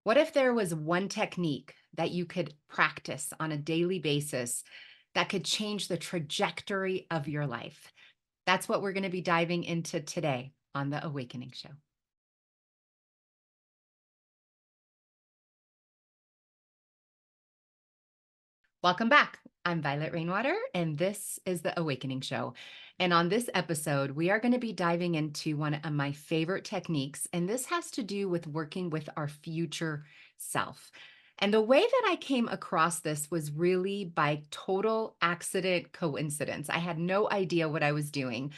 What if there was one technique that you could practice on a daily basis that could change the trajectory of your life? That's what we're going to be diving into today on The Awakening Show. Welcome back. I'm Violet Rainwater, and this is The Awakening Show. And on this episode, we are going to be diving into one of my favorite techniques, and this has to do with working with our future self. And the way that I came across this was really by total accident coincidence. I had no idea what I was doing.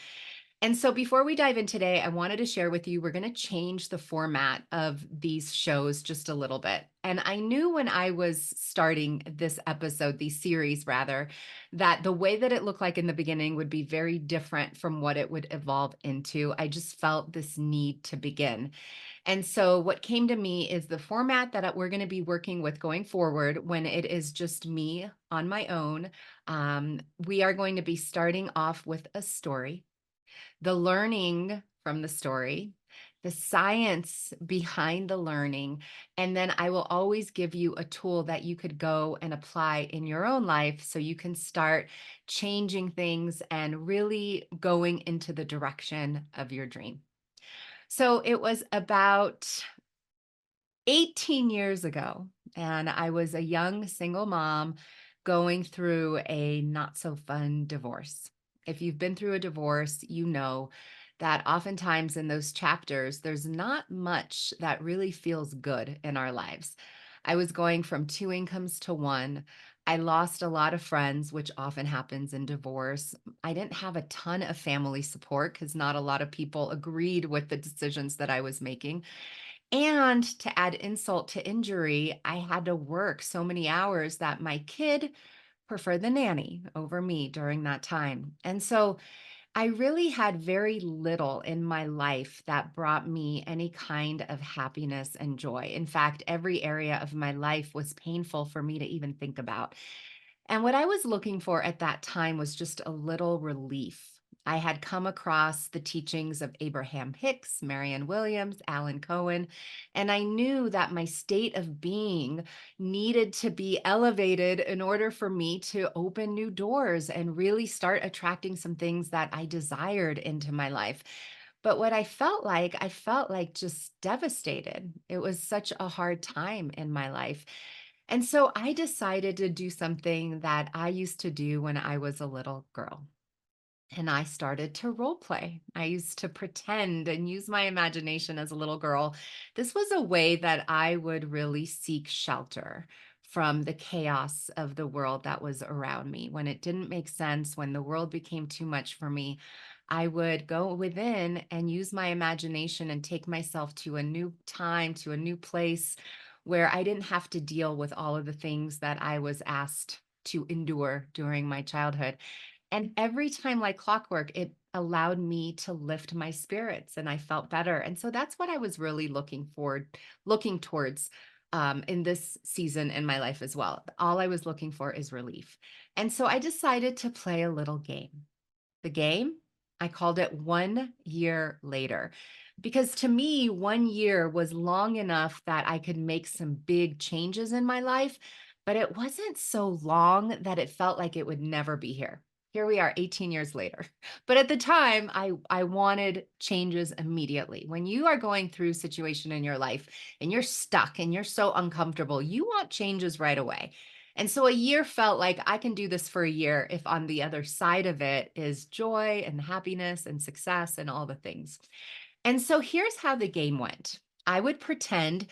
And so before we dive in today, I wanted to share with you, we're going to change the format of these shows just a little bit. And I knew when I was starting this episode, these series rather, that the way that it looked like in the beginning would be very different from what it would evolve into. I just felt this need to begin. And so what came to me is the format that we're going to be working with going forward when it is just me on my own. We are going to be starting off with a story, the learning from the story, the science behind the learning, and then I will always give you a tool that you could go and apply in your own life so you can start changing things and really going into the direction of your dream. So it was about 18 years ago, and I was a young single mom going through a not so fun divorce. If you've been through a divorce, you know that oftentimes in those chapters, there's not much that really feels good in our lives. I was going from two incomes to one. I lost a lot of friends, which often happens in divorce. I didn't have a ton of family support because not a lot of people agreed with the decisions that I was making. And to add insult to injury, I had to work so many hours that my kid preferred the nanny over me during that time. And so I really had very little in my life that brought me any kind of happiness and joy. In fact, every area of my life was painful for me to even think about. And what I was looking for at that time was just a little relief. I had come across the teachings of Abraham Hicks, Marianne Williams, Alan Cohen, and I knew that my state of being needed to be elevated in order for me to open new doors and really start attracting some things that I desired into my life. But what I felt like just devastated. It was such a hard time in my life. And so I decided to do something that I used to do when I was a little girl. And I started to role play. I used to pretend and use my imagination as a little girl. This was a way that I would really seek shelter from the chaos of the world that was around me. When it didn't make sense, when the world became too much for me, I would go within and use my imagination and take myself to a new time, to a new place where I didn't have to deal with all of the things that I was asked to endure during my childhood. And every time, like clockwork, it allowed me to lift my spirits and I felt better. And so that's what I was really looking towards in this season in my life as well. All I was looking for is relief. And so I decided to play a little game. The game, I called it 1 year later, because to me, 1 year was long enough that I could make some big changes in my life, but it wasn't so long that it felt like it would never be here. Here we are 18 years later. But at the time, I wanted changes immediately. When you are going through a situation in your life and you're stuck and you're so uncomfortable, you want changes right away. And so a year felt like I can do this for a year if on the other side of it is joy and happiness and success and all the things. And so here's how the game went. I would pretend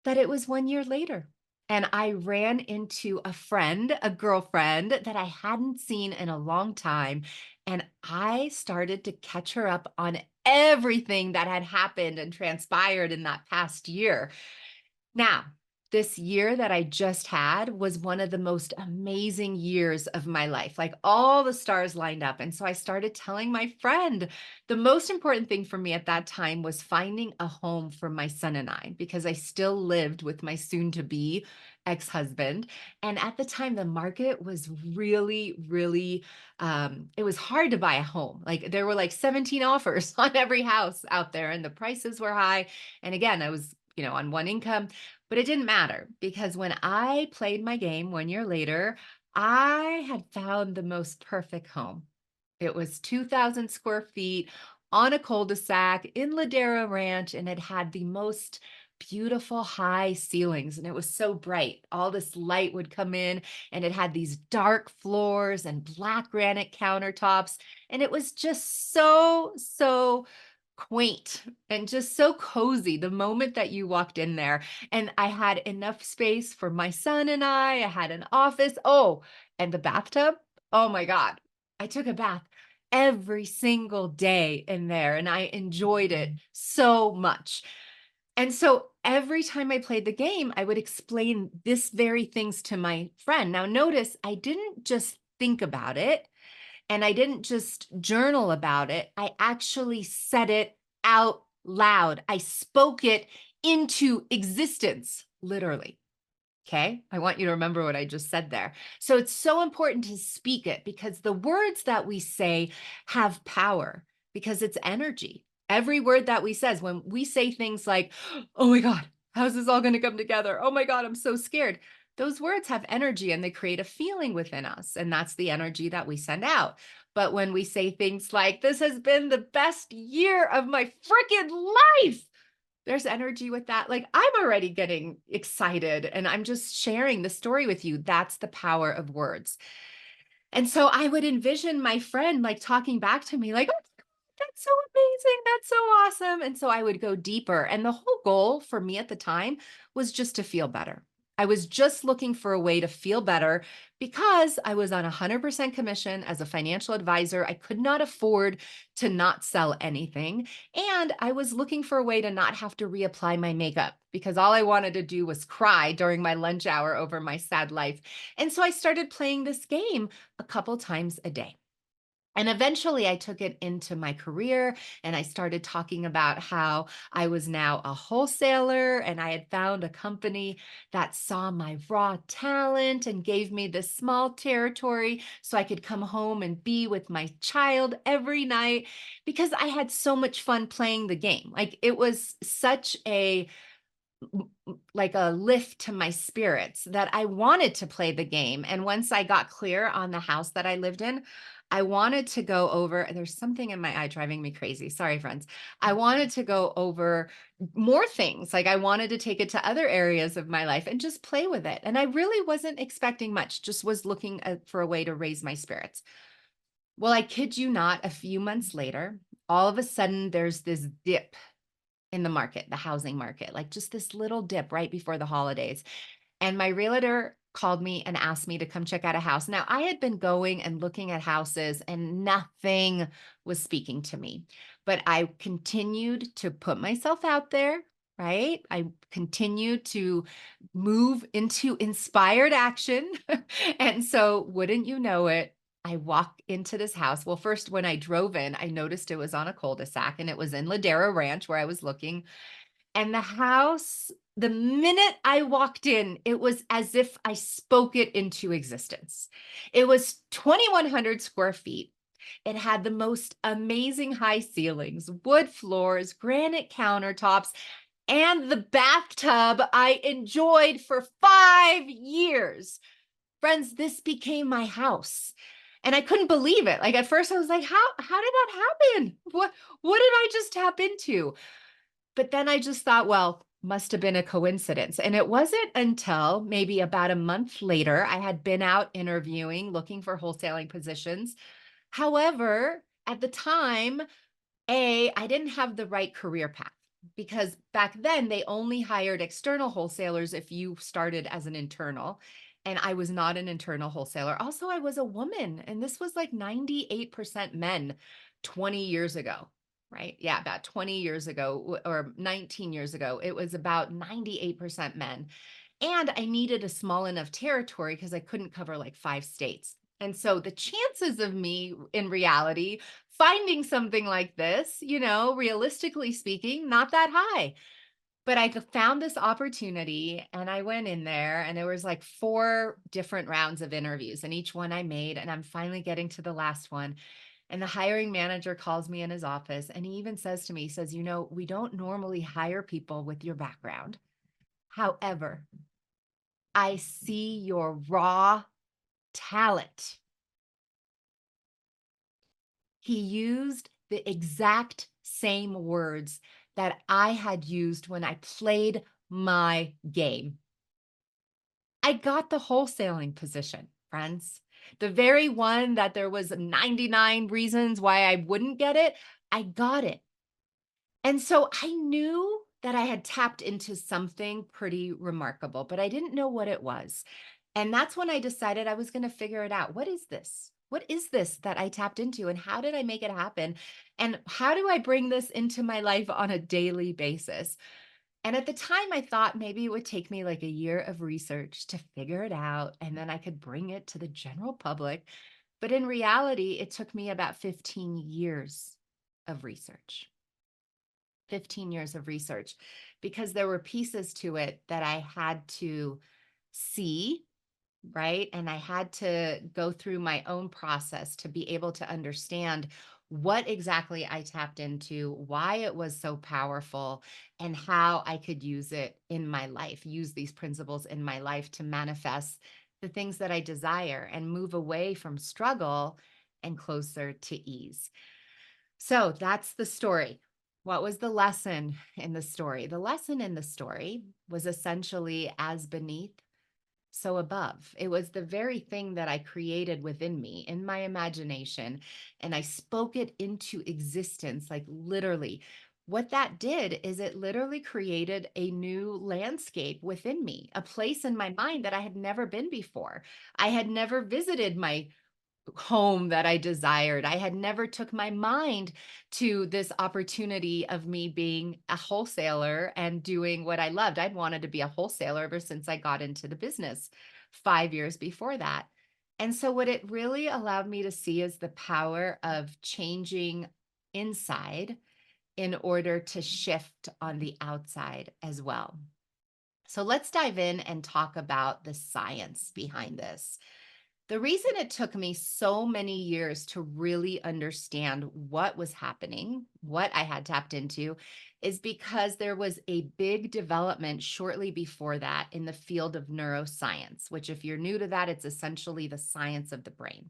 that it was 1 year later. And I ran into a friend, a girlfriend that I hadn't seen in a long time. And I started to catch her up on everything that had happened and transpired in that past year. Now, this year that I just had was one of the most amazing years of my life. Like all the stars lined up. And so I started telling my friend the most important thing for me at that time was finding a home for my son and I, because I still lived with my soon to be ex husband. And at the time, the market was really, it was hard to buy a home. Like there were like 17 offers on every house out there, and the prices were high. And again, I was on one income, but it didn't matter because when I played my game 1 year later, I had found the most perfect home. It was 2,000 square feet on a cul-de-sac in Ladera Ranch, and it had the most beautiful high ceilings, and it was so bright. All this light would come in, and it had these dark floors and black granite countertops, and it was just so quaint and just so cozy the moment that you walked in there. And I had enough space for my son and I had an office. Oh, and the bathtub. Oh my God. I took a bath every single day in there and I enjoyed it so much. And so every time I played the game, I would explain this very things to my friend. Now, notice I didn't just think about it and I didn't just journal about it. I actually said it out loud. I spoke it into existence, literally. Okay. I want you to remember what I just said there. So it's so important to speak it because the words that we say have power because it's energy. Every word that we says, when we say things like, oh my God, how's this all going to come together? Oh my God, I'm so scared. Those words have energy and they create a feeling within us. And that's the energy that we send out. But when we say things like, this has been the best year of my freaking life, there's energy with that. Like, I'm already getting excited and I'm just sharing the story with you. That's the power of words. And so I would envision my friend like talking back to me, like, oh, that's so amazing. That's so awesome. And so I would go deeper. And the whole goal for me at the time was just to feel better. I was just looking for a way to feel better because I was on 100% commission as a financial advisor. I could not afford to not sell anything. And I was looking for a way to not have to reapply my makeup because all I wanted to do was cry during my lunch hour over my sad life. And so I started playing this game a couple times a day. And eventually I took it into my career and I started talking about how I was now a wholesaler and I had found a company that saw my raw talent and gave me this small territory so I could come home and be with my child every night because I had so much fun playing the game. Like it was such a like a lift to my spirits that I wanted to play the game. And once I got clear on the house that I lived in, I wanted to go over. There's something in my eye driving me crazy. Sorry, friends. I wanted to go over more things. Like I wanted to take it to other areas of my life and just play with it. And I really wasn't expecting much, just was looking for a way to raise my spirits. Well, I kid you not, a few months later, all of a sudden there's this dip in the market, the housing market, like just this little dip right before the holidays. And my realtor called me and asked me to come check out a house. Now, I had been going and looking at houses and nothing was speaking to me, but I continued to put myself out there. Right. I continued to move into inspired action. And so, wouldn't you know it, I walk into this house. Well, first, when I drove in, I noticed it was on a cul-de-sac and it was in Ladera Ranch where I was looking. And the house, the minute I walked in, it was as if I spoke it into existence. It was 2,100 square feet. It had the most amazing high ceilings, wood floors, granite countertops, and the bathtub I enjoyed for 5 years. Friends, this became my house. And I couldn't believe it. Like at first I was like, how did that happen? What did I just tap into? But then I just thought, well, must have been a coincidence. And it wasn't until maybe about a month later, I had been out interviewing, looking for wholesaling positions. However, at the time, I didn't have the right career path because back then they only hired external wholesalers if you started as an internal. And I was not an internal wholesaler. Also, I was a woman, and this was like 98% men 20 years ago, right? Yeah, about 20 years ago or 19 years ago, it was about 98% men. And I needed a small enough territory because I couldn't cover like 5 states. And so the chances of me in reality finding something like this, realistically speaking, not that high. But I found this opportunity and I went in there and there was like 4 different rounds of interviews and each one I made and I'm finally getting to the last one. And the hiring manager calls me in his office and he even says to me, he says, we don't normally hire people with your background. However, I see your raw talent. He used the exact same words that I had used when I played my game. I got the wholesaling position, friends. The very one that there was 99 reasons why I wouldn't get it, I got it. And so I knew that I had tapped into something pretty remarkable, but I didn't know what it was. And that's when I decided I was going to figure it out. What is this? What is this that I tapped into and how did I make it happen? And how do I bring this into my life on a daily basis? And at the time, I thought maybe it would take me like a year of research to figure it out, and then I could bring it to the general public. But in reality, it took me about 15 years of research. 15 years of research because there were pieces to it that I had to see, right? And I had to go through my own process to be able to understand what exactly I tapped into, why it was so powerful, and how I could use it in my life, use these principles in my life to manifest the things that I desire and move away from struggle and closer to ease. So that's the story. What was the lesson in the story? The lesson in the story was essentially as beneath, so above. It was the very thing that I created within me in my imagination, and I spoke it into existence, like literally. What that did is it literally created a new landscape within me, a place in my mind that I had never been before. I had never visited my home that I desired. I had never took my mind to this opportunity of me being a wholesaler and doing what I loved. I'd wanted to be a wholesaler ever since I got into the business 5 years before that. And so what it really allowed me to see is the power of changing inside in order to shift on the outside as well. So let's dive in and talk about the science behind this. The reason it took me so many years to really understand what was happening, what I had tapped into, is because there was a big development shortly before that in the field of neuroscience, which, if you're new to that, it's essentially the science of the brain.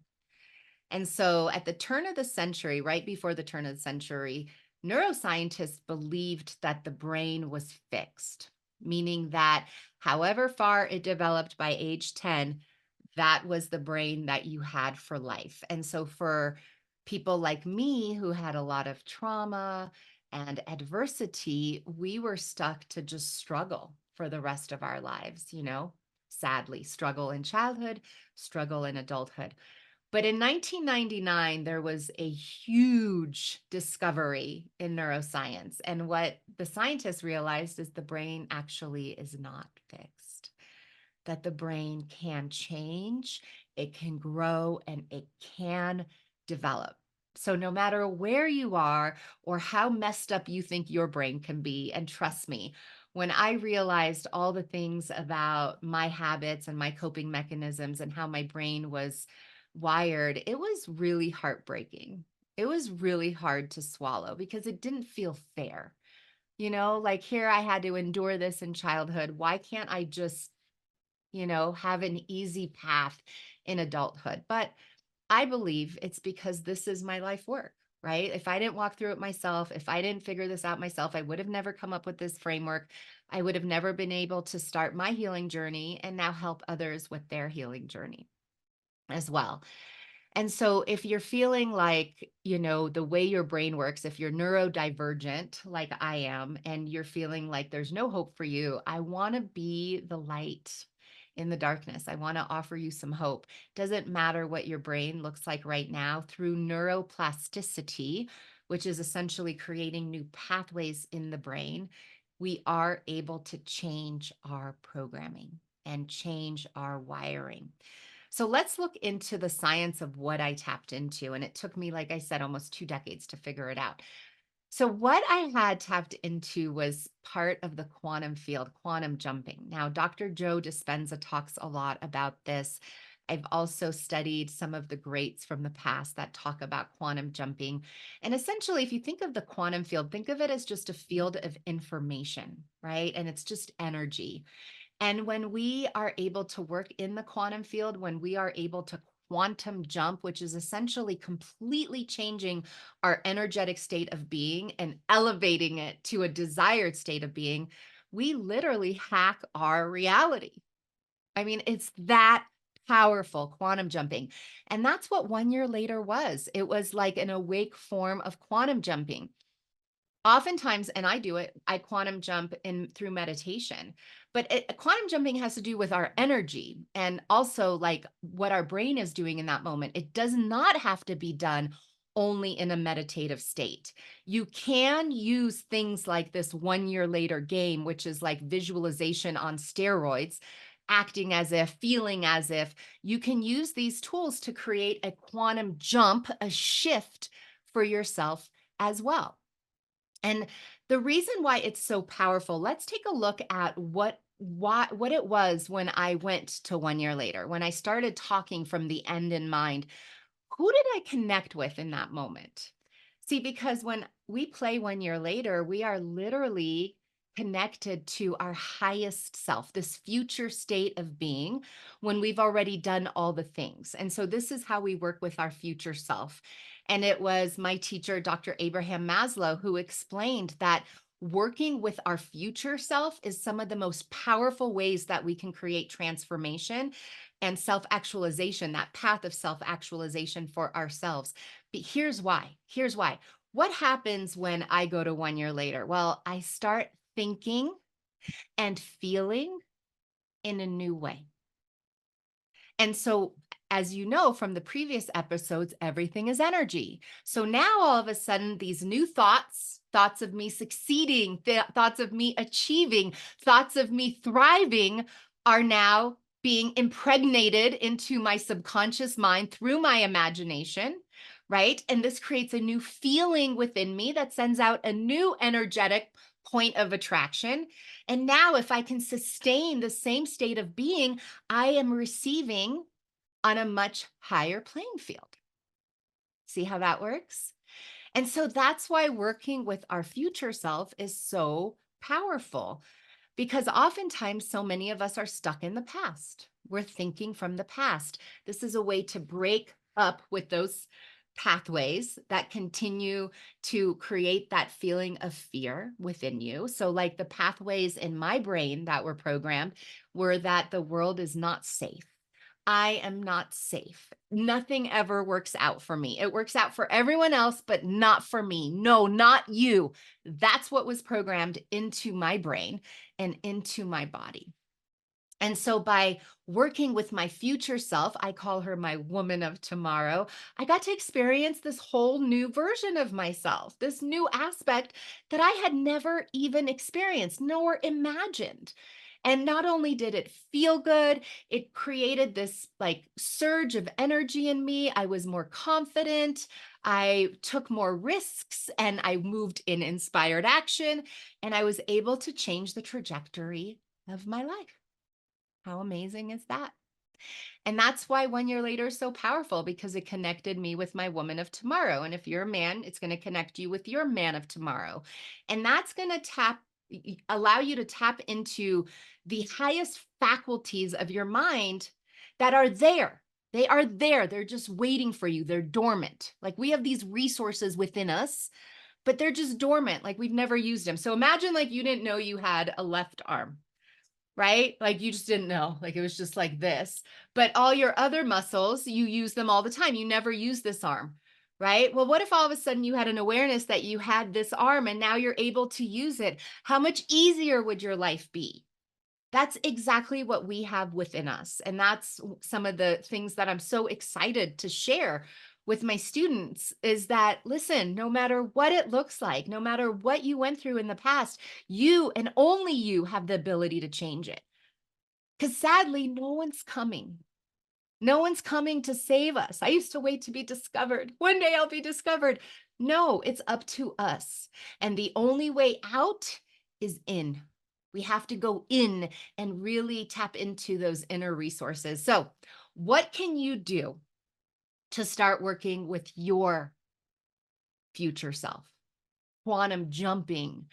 And so at the turn of the century, right before the turn of the century, neuroscientists believed that the brain was fixed, meaning that however far it developed by age 10, that was the brain that you had for life. And so for people like me who had a lot of trauma and adversity, we were stuck to just struggle for the rest of our lives, sadly, struggle in childhood, struggle in adulthood. But in 1999, there was a huge discovery in neuroscience. And what the scientists realized is the brain actually is not fixed, that the brain can change, it can grow, and it can develop. So, no matter where you are or how messed up you think your brain can be, and trust me, when I realized all the things about my habits and my coping mechanisms and how my brain was wired, it was really heartbreaking. It was really hard to swallow because it didn't feel fair. Like here I had to endure this in childhood. Why can't I just have an easy path in adulthood? But I believe it's because this is my life work, right? If I didn't walk through it myself, if I didn't figure this out myself, I would have never come up with this framework. I would have never been able to start my healing journey and now help others with their healing journey as well. And so if you're feeling like, the way your brain works, if you're neurodivergent like I am, and you're feeling like there's no hope for you, I want to be the light in the darkness. I want to offer you some hope. Doesn't matter what your brain looks like right now, through neuroplasticity, which is essentially creating new pathways in the brain, we are able to change our programming and change our wiring. So let's look into the science of what I tapped into. And it took me, like I said, almost 2 decades to figure it out. So, what I had tapped into was part of the quantum field, quantum jumping. Now, Dr. Joe Dispenza talks a lot about this. I've also studied some of the greats from the past that talk about quantum jumping. And essentially, if you think of the quantum field, think of it as just a field of information, right? And it's just energy. And when we are able to work in the quantum field, when we are able to quantum jump, which is essentially completely changing our energetic state of being and elevating it to a desired state of being, we literally hack our reality. I mean, it's that powerful, quantum jumping. And that's what 1 year later was. It was like an awake form of quantum jumping. Oftentimes, and I do it, I quantum jump in through meditation. But quantum jumping has to do with our energy and also like what our brain is doing in that moment. It does not have to be done only in a meditative state. You can use things like this 1 year later game, which is like visualization on steroids, acting as if, feeling as if. You can use these tools to create a quantum jump, a shift for yourself as well. And the reason why it's so powerful, let's take a look at what it was when I went to 1 year later, when I started talking from the end in mind. Who did I connect with in that moment? See, because when we play 1 year later, we are literally connected to our highest self, this future state of being when we've already done all the things. And so this is how we work with our future self. And it was my teacher, Dr. Abraham Maslow, who explained that working with our future self is some of the most powerful ways that we can create transformation and self actualization, that path of self actualization for ourselves. But here's why. Here's why. What happens when I go to 1 year later? Well, I start thinking and feeling in a new way. And so, as you know from the previous episodes, everything is energy. So now all of a sudden, these new thoughts, thoughts of me succeeding, thoughts of me achieving, thoughts of me thriving are now being impregnated into my subconscious mind through my imagination, right? And this creates a new feeling within me that sends out a new energetic point of attraction. And now, if I can sustain the same state of being, I am receiving on a much higher playing field. See how that works? And so that's why working with our future self is so powerful because oftentimes so many of us are stuck in the past. We're thinking from the past. This is a way to break up with those pathways that continue to create that feeling of fear within you. So, like the pathways in my brain that were programmed were that the world is not safe. I am not safe. Nothing ever works out for me. It works out for everyone else, but not for me. No, not you. That's what was programmed into my brain and into my body. And so by working with my future self, I call her my woman of tomorrow, I got to experience this whole new version of myself, this new aspect that I had never even experienced nor imagined. And not only did it feel good, it created this like surge of energy in me. I was more confident. I took more risks and I moved in inspired action. And I was able to change the trajectory of my life. How amazing is that? And that's why 1 year later is so powerful because it connected me with my woman of tomorrow. And if you're a man, it's going to connect you with your man of tomorrow. And that's going to allow you to tap into the highest faculties of your mind that are there. They are there. They're just waiting for you. They're dormant. Like we have these resources within us, but they're just dormant. Like we've never used them. So imagine like you didn't know you had a left arm, right? Like you just didn't know, like it was just like this. But all your other muscles, you use them all the time. You never use this arm, right? Well, what if all of a sudden you had an awareness that you had this arm and now you're able to use it? How much easier would your life be? That's exactly what we have within us. And that's some of the things that I'm so excited to share with my students is that, listen, no matter what it looks like, no matter what you went through in the past, you and only you have the ability to change it. Because sadly, no one's coming. No one's coming to save us. I used to wait to be discovered. One day I'll be discovered. No, it's up to us. And the only way out is in. We have to go in and really tap into those inner resources. So, What can you do to start working with your future self? Quantum jumping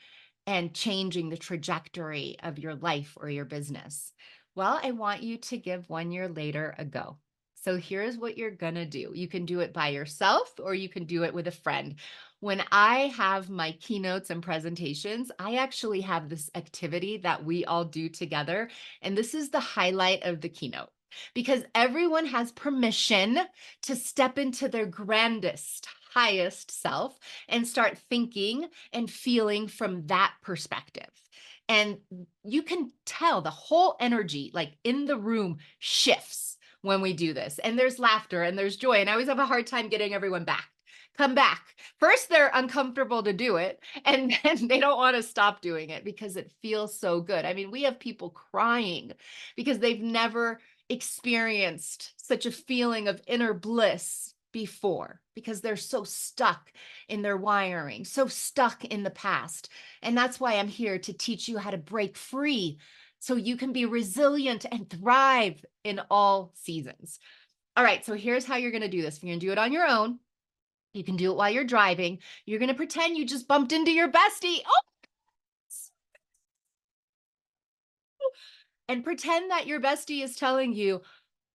and changing the trajectory of your life or your business? Well, I want you to give 1 year later a go. So here's what you're going to do. You can do it by yourself or you can do it with a friend. When I have my keynotes and presentations, I actually have this activity that we all do together. And this is the highlight of the keynote because everyone has permission to step into their grandest, highest self and start thinking and feeling from that perspective. And you can tell the whole energy, like in the room, shifts when we do this. And there's laughter and there's joy. And I always have a hard time getting everyone back. Come back. First, they're uncomfortable to do it, and then they don't want to stop doing it because it feels so good. I mean, we have people crying because they've never experienced such a feeling of inner bliss before because they're so stuck in their wiring, so stuck in the past. And that's why I'm here to teach you how to break free so you can be resilient and thrive in all seasons. All right, so here's how you're going to do this. You're going to do it on your own. You can do it while you're driving. You're going to pretend you just bumped into your bestie. Oh, and pretend that your bestie is telling you,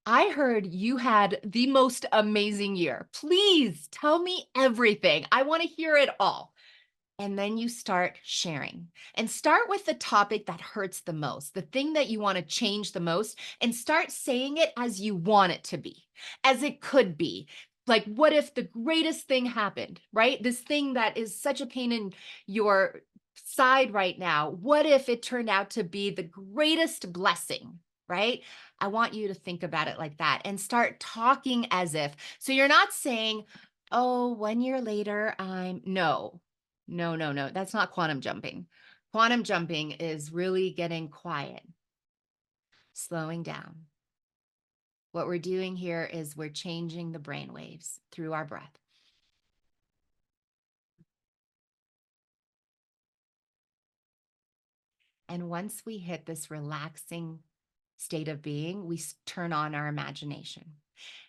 I heard you had the most amazing year. Please tell me everything. I want to hear it all. And then you start sharing and start with the topic that hurts the most, the thing that you want to change the most, and start saying it as you want it to be, as it could be. Like, what if the greatest thing happened, right? This thing that is such a pain in your side right now. What if it turned out to be the greatest blessing, right? I want you to think about it like that and start talking as if. So you're not saying, oh, 1 year later, no, no, no, no. That's not quantum jumping. Quantum jumping is really getting quiet, slowing down. What we're doing here is we're changing the brain waves through our breath. And once we hit this relaxing state of being, we turn on our imagination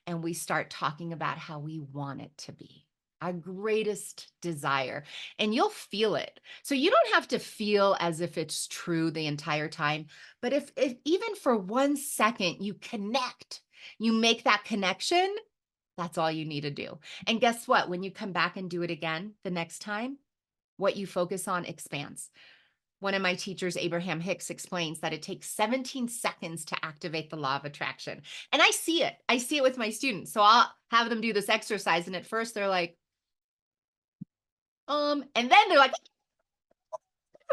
and we start talking about how we want it to be, our greatest desire, and you'll feel it. So you don't have to feel as if it's true the entire time, but if even for 1 second you connect, you make that connection, that's all you need to do. And guess what? When you come back and do it again the next time, what you focus on expands. One of my teachers, Abraham Hicks, explains that it takes 17 seconds to activate the law of attraction. And I see it. I see it with my students. So I'll have them do this exercise. And at first they're like, and then they're like,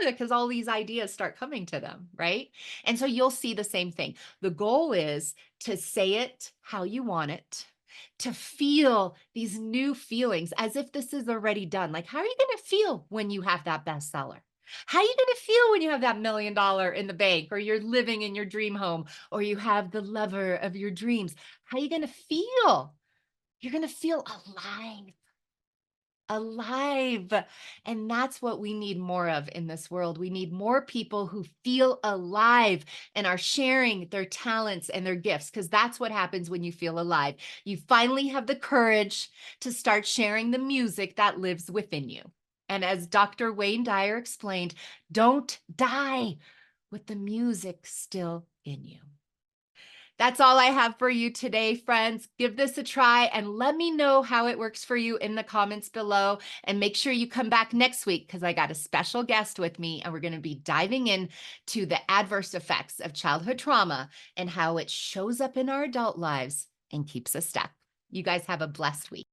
because all these ideas start coming to them, right? And so you'll see the same thing. The goal is to say it how you want it, to feel these new feelings as if this is already done. Like, how are you going to feel when you have that bestseller? How are you going to feel when you have that $1 million in the bank, or you're living in your dream home, or you have the lover of your dreams? How are you going to feel? You're going to feel alive. Alive. And that's what we need more of in this world. We need more people who feel alive and are sharing their talents and their gifts, because that's what happens when you feel alive. You finally have the courage to start sharing the music that lives within you. And as Dr. Wayne Dyer explained, don't die with the music still in you. That's all I have for you today, friends. Give this a try and let me know how it works for you in the comments below. And make sure you come back next week because I got a special guest with me and we're going to be diving into the adverse effects of childhood trauma and how it shows up in our adult lives and keeps us stuck. You guys have a blessed week.